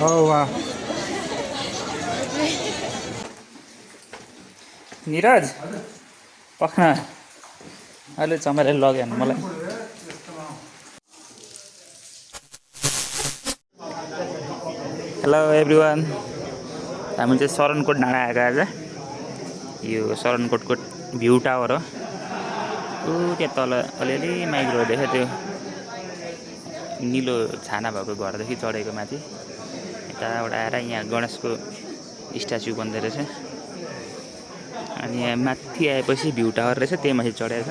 Oh wow. Niraj पख्न अहिले चमरेले लग्यो भने मलाई हेलो एभ्रिवान हामी चाहिँ शरणकोट डाँडा आएको आज यो शरणकोटको भ्यू टावर हो ऊ त्यहाँ तल अलिअलि माइक्रो देख्यो त्यो निलो छाना भएको घरदेखि चढेको माथि यताबाट आएर यहाँ गणेशको स्ट्याचु बन्दै रहेछ अनि यहाँ माथि आएपछि भ्यू टावर रहेछ त्यही माथि चढेको छ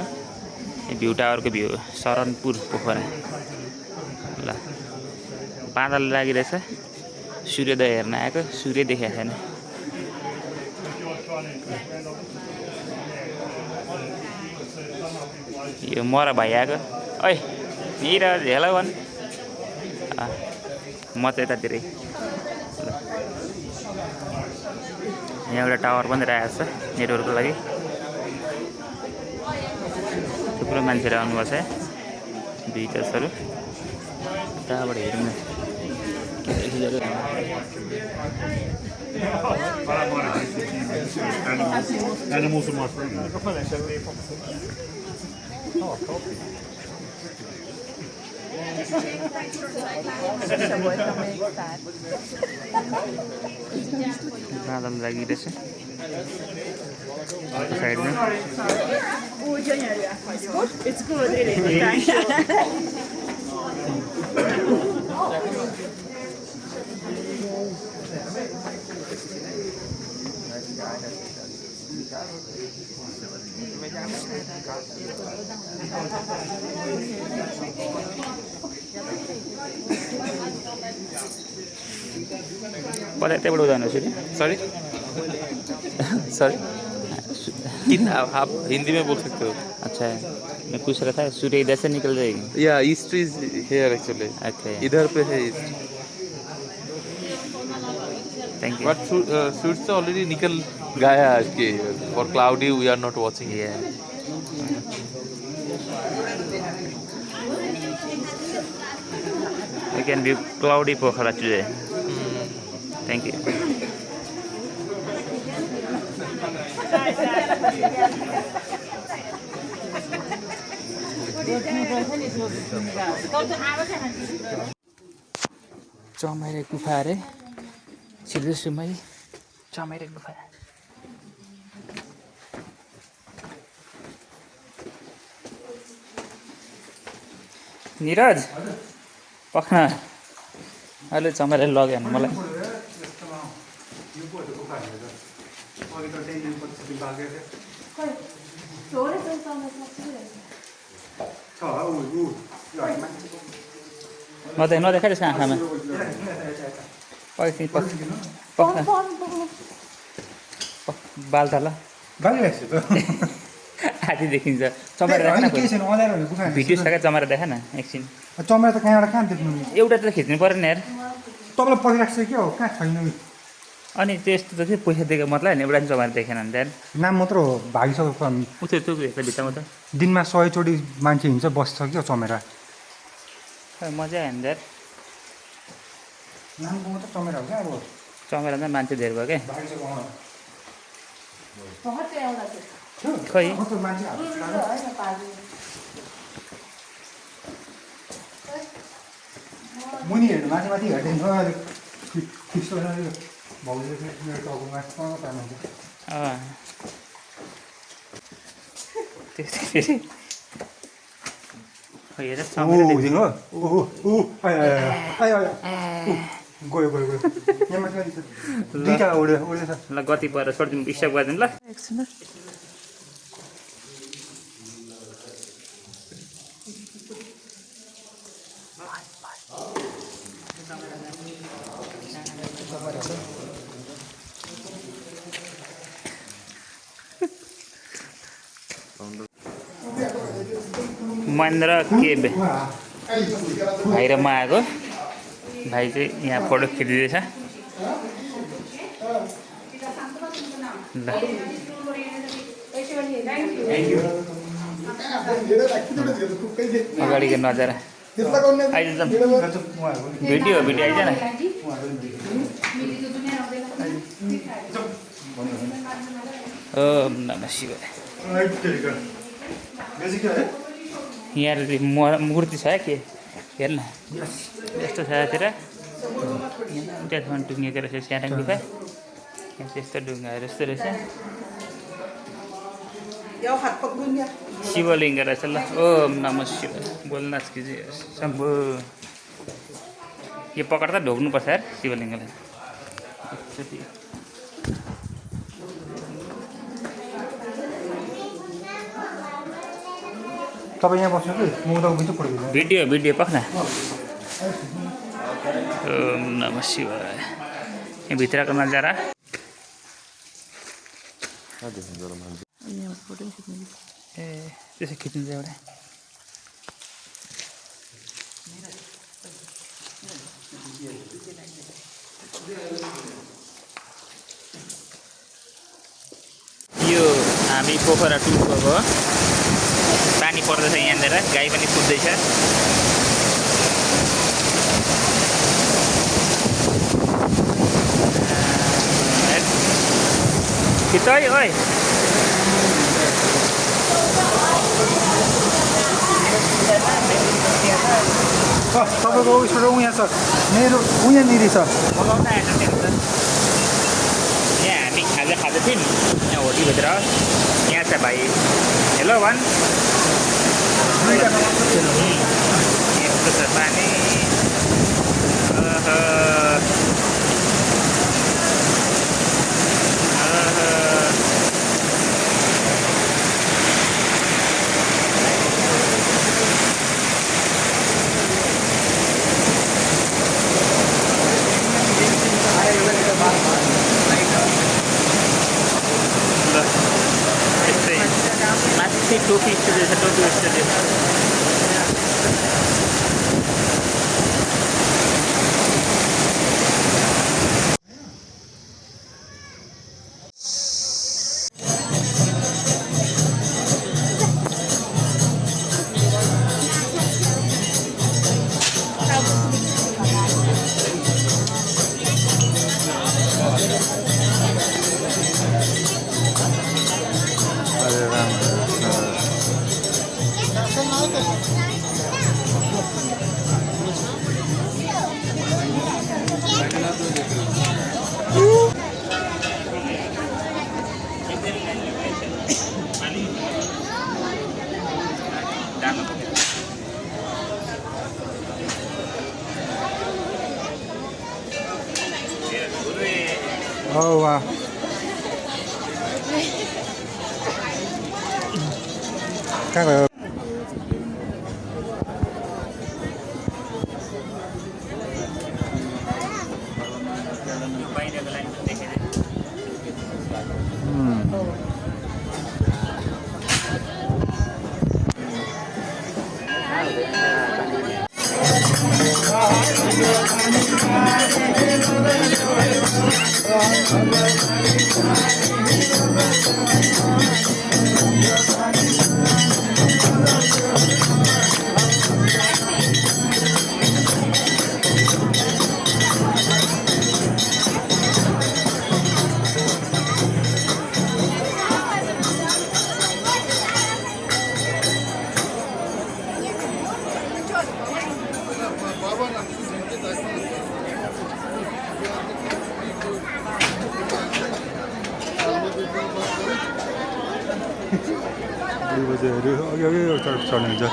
यो भ्यू टावरको भ्यू शरणपुर पोखरा ल बादल लागिरहेछ सूर्योदय हेर्न आएको सूर्य देखेको छैन यो म र भाइ आएको ओइ निरज हेलो भन् म चाहिँ यतातिरै यहाँ एउटा टावर पनि राखेको छ नेटवर्कको लागि थुप्रो मान्छेहरू आउनुभएको छ भिजिटर्सहरू त्यहाँबाट हेरौँ न Animals are my friend. बादल लागिरहेछ साइडमा It's good, it is. पता त्यहाँबाट जानु सूर्य सॉरी सरी आप हिंदी में बोल सकते हो अच्छा मैं पूछ रहा था सूर्य इधर से निकल जाएगी या east is here actually okay इधर पे है ईस्ट थैंक यू बट सूरज से ऑलरेडी निकल गया आज के for cloudy we are not watching Yeah. We can view cloudy Pokhara today. Thank you. चमरे गुफा अरे सिद्धेश्वरमै चमरे गुफा निरज पख्न अहिले चमरेले लग्यो भने मलाई नदेखाइ त्यसको आँखामा पख्न बाल त ल आधी देखिन्छ चमरा देखा न भिडियो छ क्या चमरा देखा न एकछिन चमरा त कहाँबाट कहाँ देख्नु एउटा त खिच्नु पऱ्यो नि यार तपाईँलाई परिराख्छ के हो कहाँ छैन अनि त्यस्तो त चाहिँ पैसा दिएको मतलब होइन एउटा चमरा देखेन नि त्यहाँ नाम मात्र हो भागिसक्यो उयो त्यो हेर्छ भित्तामा त दिनमा 100 चोटि मान्छे हिँड्छ बस्छ क्या चमेरा मजा आयो नि यार नामको मात्र चमेरा हो क्या अब चमरा त मान्छे धेरै भयो क्या भागिसक्यो खै मान्छे मुनि हेर्नु माथि माथि हेर्दैन त्यसरी हेर गयो दुईटा उडेछ ल गति परेर छोडिदिनु स्टप गरिदिनु ल एकछिन महेन्द्र केब भाइ र म आएको भाइ चाहिँ यहाँ फोटो खिचिदिँदैछ ल अगाडिको नजारा अहिले त भिडियो आइज न ओम नमः शिवाय यहाँ मूर्ति छ के हेर्न यस्तो छ यतातिर त्यसमा टुङ्गेको रहेछ सानो गुफा यहाँ त्यस्तो ढुङ्गाहरू यस्तो रहेछ शिवलिङ्ग रहेछ ल ओम नमः शिवाय बोल्न कि शम्भु यो पकड त ढोक्नुपर्छ यार शिवलिङ्गलाई एकचोटि तपाईँ यहाँ बस्नु कि म उता उभिन्छु फोटो खिच्नु भिडियो पख्न ओम नमः शिवाय यहाँ भित्रको नजारा ए त्यसो खिच्नु चाहिँ एउटा यो हामी पोखरा टुरको हो पानी पर्दैछ यहाँनिर गाई पनि कुद्दैछ खिच्दै ओइ तपाईँको उसबाट उहाँ छ मेरो उहाँनिर छ बोलाउन आएछ यहाँ हामी खाजा खाँदै थियौँ यहाँ होटलभित्र यहाँ छ भाइ हेलो भन यस्तो छ पानी माथि टोपी स्टुडियो छ टोपी studio Oh wow. Các bạn 여기 저는 이제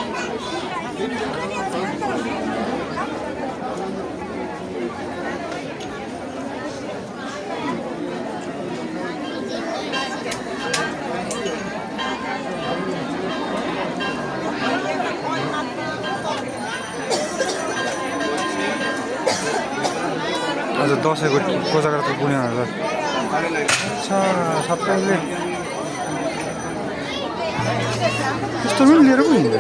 आज दसैँको कोजाग्रत बुढाहरूलाई सबैले यस्तो पनि लिएर पो हिँड्दो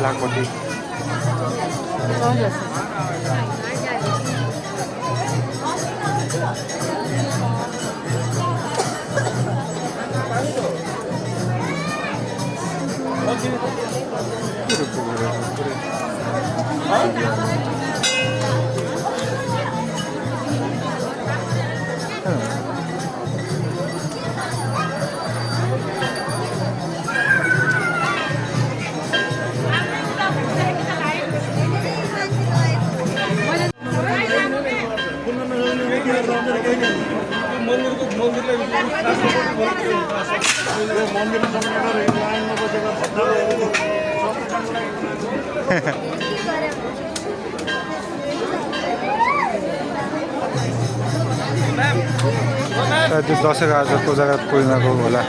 लाखपट्टि त्यो दसैँको आज कोजागत पूर्णिमाको होला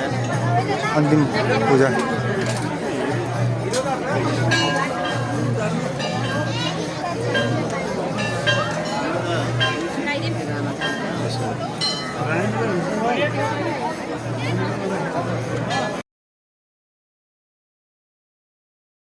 अन्तिम पूजा